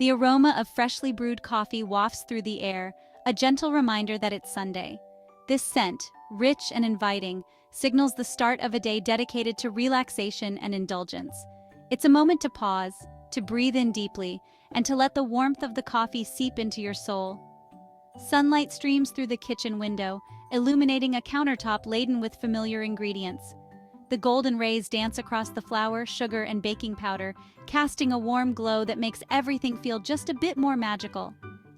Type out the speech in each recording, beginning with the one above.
The aroma of freshly brewed coffee wafts through the air, a gentle reminder that it's Sunday. This scent, rich and inviting, signals the start of a day dedicated to relaxation and indulgence. It's a moment to pause, to breathe in deeply, and to let the warmth of the coffee seep into your soul. Sunlight streams through the kitchen window, illuminating a countertop laden with familiar ingredients. The golden rays dance across the flour, sugar, and baking powder, casting a warm glow that makes everything feel just a bit more magical.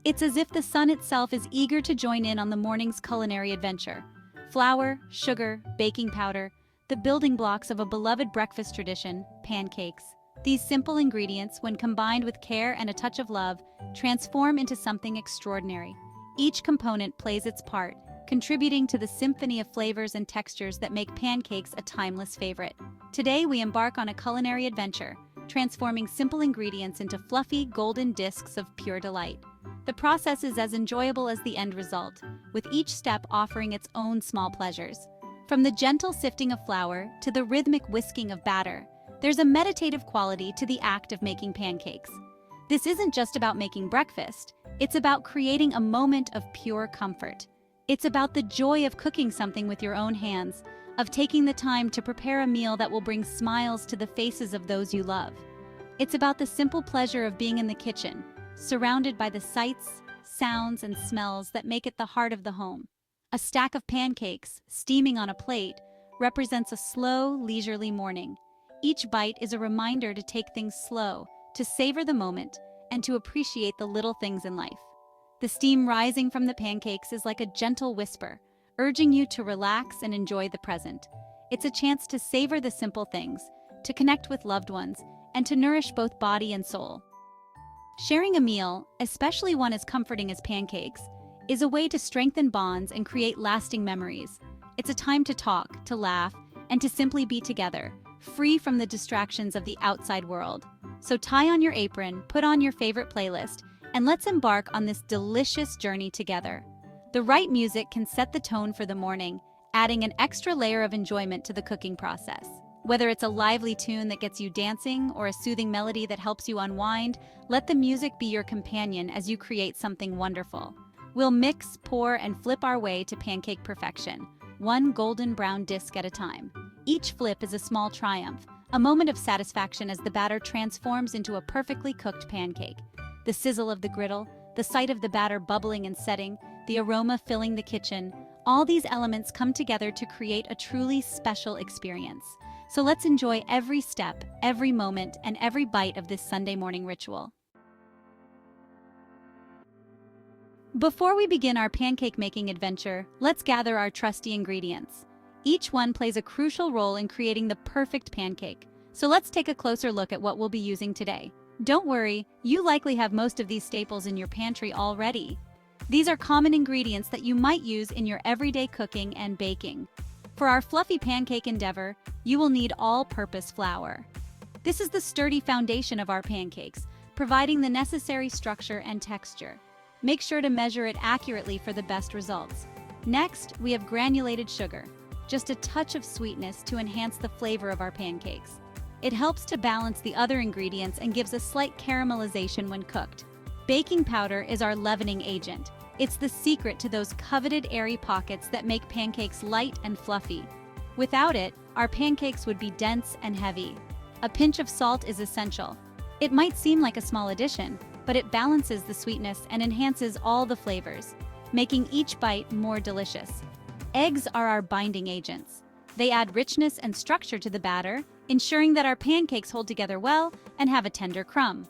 It's as if the sun itself is eager to join in on the morning's culinary adventure. Flour, sugar, baking powder, the building blocks of a beloved breakfast tradition, pancakes. These simple ingredients, when combined with care and a touch of love, transform into something extraordinary. Each component plays its part, contributing to the symphony of flavors and textures that make pancakes a timeless favorite. Today, we embark on a culinary adventure, transforming simple ingredients into fluffy, golden discs of pure delight. The process is as enjoyable as the end result, with each step offering its own small pleasures. From the gentle sifting of flour to the rhythmic whisking of batter, there's a meditative quality to the act of making pancakes. This isn't just about making breakfast, it's about creating a moment of pure comfort. It's about the joy of cooking something with your own hands, of taking the time to prepare a meal that will bring smiles to the faces of those you love. It's about the simple pleasure of being in the kitchen, surrounded by the sights, sounds, and smells that make it the heart of the home. A stack of pancakes, steaming on a plate, represents a slow, leisurely morning. Each bite is a reminder to take things slow, to savor the moment, and to appreciate the little things in life. The steam rising from the pancakes is like a gentle whisper, urging you to relax and enjoy the present. It's a chance to savor the simple things, to connect with loved ones, and to nourish both body and soul. Sharing a meal, especially one as comforting as pancakes, is a way to strengthen bonds and create lasting memories. It's a time to talk, to laugh, and to simply be together, free from the distractions of the outside world. So tie on your apron, put on your favorite playlist, and let's embark on this delicious journey together. The right music can set the tone for the morning, adding an extra layer of enjoyment to the cooking process. Whether it's a lively tune that gets you dancing or a soothing melody that helps you unwind, let the music be your companion as you create something wonderful. We'll mix, pour, and flip our way to pancake perfection, one golden brown disc at a time. Each flip is a small triumph, a moment of satisfaction as the batter transforms into a perfectly cooked pancake. The sizzle of the griddle, the sight of the batter bubbling and setting, the aroma filling the kitchen, all these elements come together to create a truly special experience. So let's enjoy every step, every moment, and every bite of this Sunday morning ritual. Before we begin our pancake making adventure, let's gather our trusty ingredients. Each one plays a crucial role in creating the perfect pancake. So let's take a closer look at what we'll be using today. Don't worry, you likely have most of these staples in your pantry already. These are common ingredients that you might use in your everyday cooking and baking. For our fluffy pancake endeavor, you will need all-purpose flour. This is the sturdy foundation of our pancakes, providing the necessary structure and texture. Make sure to measure it accurately for the best results. Next, we have granulated sugar, just a touch of sweetness to enhance the flavor of our pancakes. It helps to balance the other ingredients and gives a slight caramelization when cooked. Baking powder is our leavening agent. It's the secret to those coveted airy pockets that make pancakes light and fluffy. Without it, our pancakes would be dense and heavy. A pinch of salt is essential. It might seem like a small addition, but it balances the sweetness and enhances all the flavors, making each bite more delicious. Eggs are our binding agents. They add richness and structure to the batter, ensuring that our pancakes hold together well and have a tender crumb.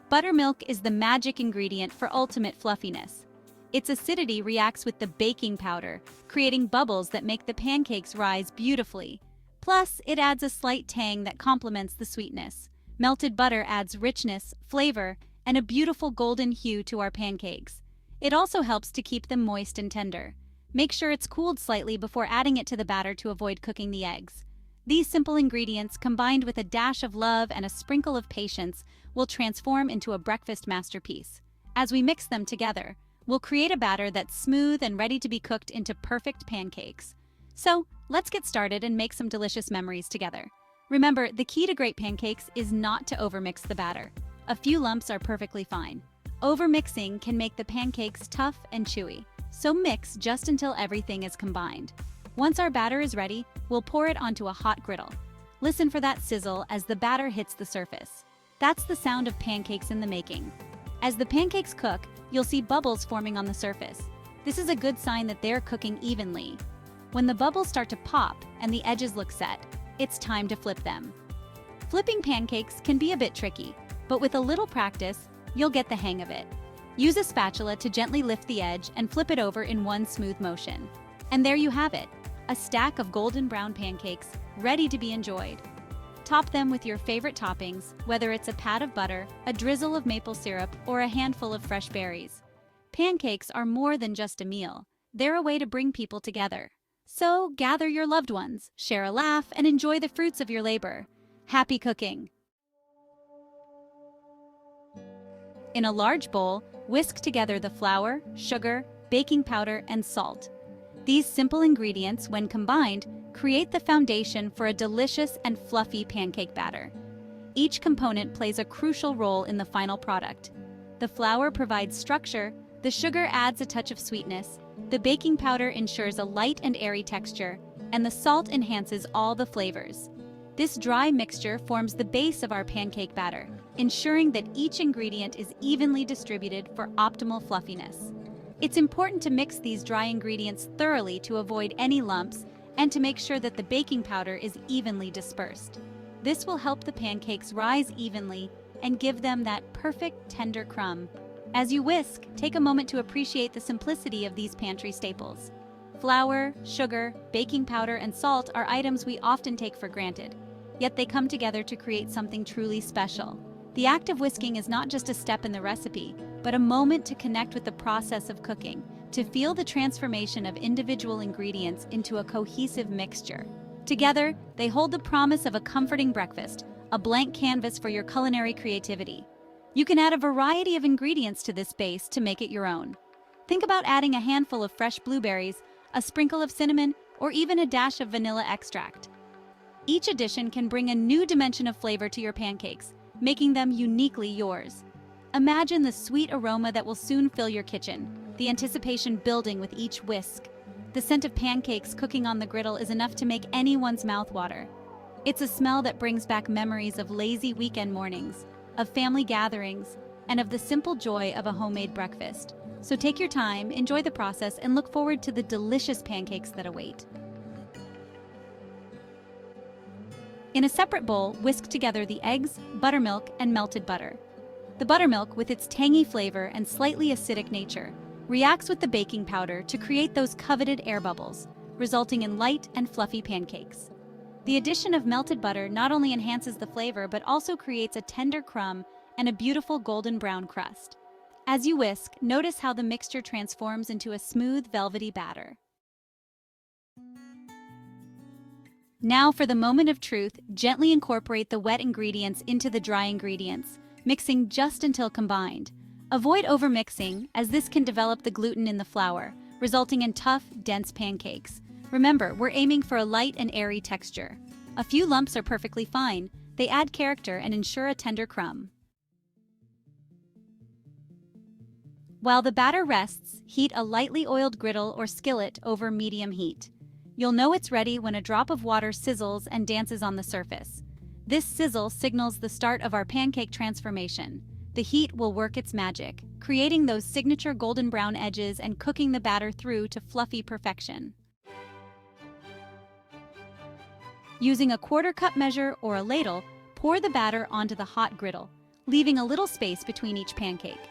Buttermilk is the magic ingredient for ultimate fluffiness. Its acidity reacts with the baking powder, creating bubbles that make the pancakes rise beautifully. Plus, it adds a slight tang that complements the sweetness. Melted butter adds richness, flavor, and a beautiful golden hue to our pancakes. It also helps to keep them moist and tender. Make sure it's cooled slightly before adding it to the batter to avoid cooking the eggs. These simple ingredients, combined with a dash of love and a sprinkle of patience, will transform into a breakfast masterpiece. As we mix them together, we'll create a batter that's smooth and ready to be cooked into perfect pancakes. So, let's get started and make some delicious memories together. Remember, the key to great pancakes is not to overmix the batter. A few lumps are perfectly fine. Overmixing can make the pancakes tough and chewy, so mix just until everything is combined. Once our batter is ready, we'll pour it onto a hot griddle. Listen for that sizzle as the batter hits the surface. That's the sound of pancakes in the making. As the pancakes cook, you'll see bubbles forming on the surface. This is a good sign that they're cooking evenly. When the bubbles start to pop and the edges look set, it's time to flip them. Flipping pancakes can be a bit tricky, but with a little practice, you'll get the hang of it. Use a spatula to gently lift the edge and flip it over in one smooth motion. And there you have it, a stack of golden brown pancakes ready to be enjoyed. Top them with your favorite toppings, whether it's a pat of butter, a drizzle of maple syrup, or a handful of fresh berries. Pancakes are more than just a meal. They're a way to bring people together. So gather your loved ones, share a laugh, and enjoy the fruits of your labor. Happy cooking! In a large bowl, whisk together the flour, sugar, baking powder, and salt. These simple ingredients, when combined, create the foundation for a delicious and fluffy pancake batter. Each component plays a crucial role in the final product. The flour provides structure, the sugar adds a touch of sweetness, the baking powder ensures a light and airy texture, and the salt enhances all the flavors. This dry mixture forms the base of our pancake batter, ensuring that each ingredient is evenly distributed for optimal fluffiness. It's important to mix these dry ingredients thoroughly to avoid any lumps and to make sure that the baking powder is evenly dispersed. This will help the pancakes rise evenly and give them that perfect tender crumb. As you whisk, take a moment to appreciate the simplicity of these pantry staples. Flour, sugar, baking powder, and salt are items we often take for granted, yet they come together to create something truly special. The act of whisking is not just a step in the recipe, but a moment to connect with the process of cooking, to feel the transformation of individual ingredients into a cohesive mixture. Together, they hold the promise of a comforting breakfast, a blank canvas for your culinary creativity. You can add a variety of ingredients to this base to make it your own. Think about adding a handful of fresh blueberries, a sprinkle of cinnamon, or even a dash of vanilla extract. Each addition can bring a new dimension of flavor to your pancakes, making them uniquely yours. Imagine the sweet aroma that will soon fill your kitchen, the anticipation building with each whisk. The scent of pancakes cooking on the griddle is enough to make anyone's mouth water. It's a smell that brings back memories of lazy weekend mornings, of family gatherings, and of the simple joy of a homemade breakfast. So take your time, enjoy the process, and look forward to the delicious pancakes that await. In a separate bowl, whisk together the eggs, buttermilk, and melted butter. The buttermilk, with its tangy flavor and slightly acidic nature, reacts with the baking powder to create those coveted air bubbles, resulting in light and fluffy pancakes. The addition of melted butter not only enhances the flavor but also creates a tender crumb and a beautiful golden brown crust. As you whisk, notice how the mixture transforms into a smooth, velvety batter. Now for the moment of truth, gently incorporate the wet ingredients into the dry ingredients, mixing just until combined. Avoid overmixing, as this can develop the gluten in the flour, resulting in tough, dense pancakes. Remember, we're aiming for a light and airy texture. A few lumps are perfectly fine. They add character and ensure a tender crumb. While the batter rests, heat a lightly oiled griddle or skillet over medium heat. You'll know it's ready when a drop of water sizzles and dances on the surface. This sizzle signals the start of our pancake transformation. The heat will work its magic, creating those signature golden brown edges and cooking the batter through to fluffy perfection. Using a quarter-cup measure or a ladle, pour the batter onto the hot griddle, leaving a little space between each pancake.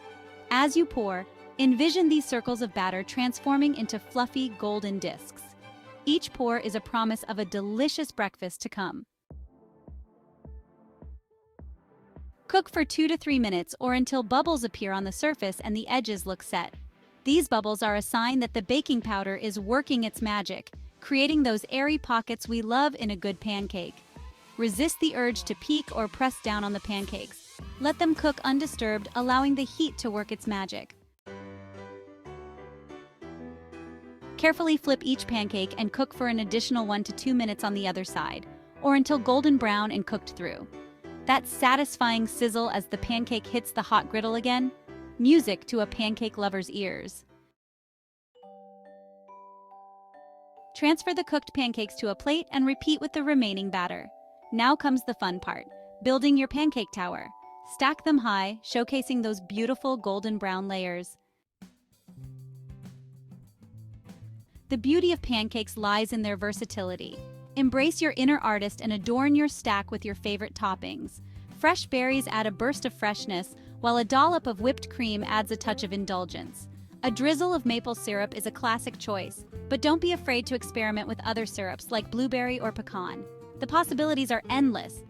As you pour, envision these circles of batter transforming into fluffy golden discs. Each pour is a promise of a delicious breakfast to come. Cook for 2 to 3 minutes or until bubbles appear on the surface and the edges look set. These bubbles are a sign that the baking powder is working its magic, creating those airy pockets we love in a good pancake. Resist the urge to peek or press down on the pancakes. Let them cook undisturbed, allowing the heat to work its magic. Carefully flip each pancake and cook for an additional 1 to 2 minutes on the other side, or until golden brown and cooked through. That satisfying sizzle as the pancake hits the hot griddle again? Music to a pancake lover's ears. Transfer the cooked pancakes to a plate and repeat with the remaining batter. Now comes the fun part, building your pancake tower. Stack them high, showcasing those beautiful golden brown layers. The beauty of pancakes lies in their versatility. Embrace your inner artist and adorn your stack with your favorite toppings. Fresh berries add a burst of freshness, while a dollop of whipped cream adds a touch of indulgence. A drizzle of maple syrup is a classic choice, but don't be afraid to experiment with other syrups like blueberry or pecan. The possibilities are endless,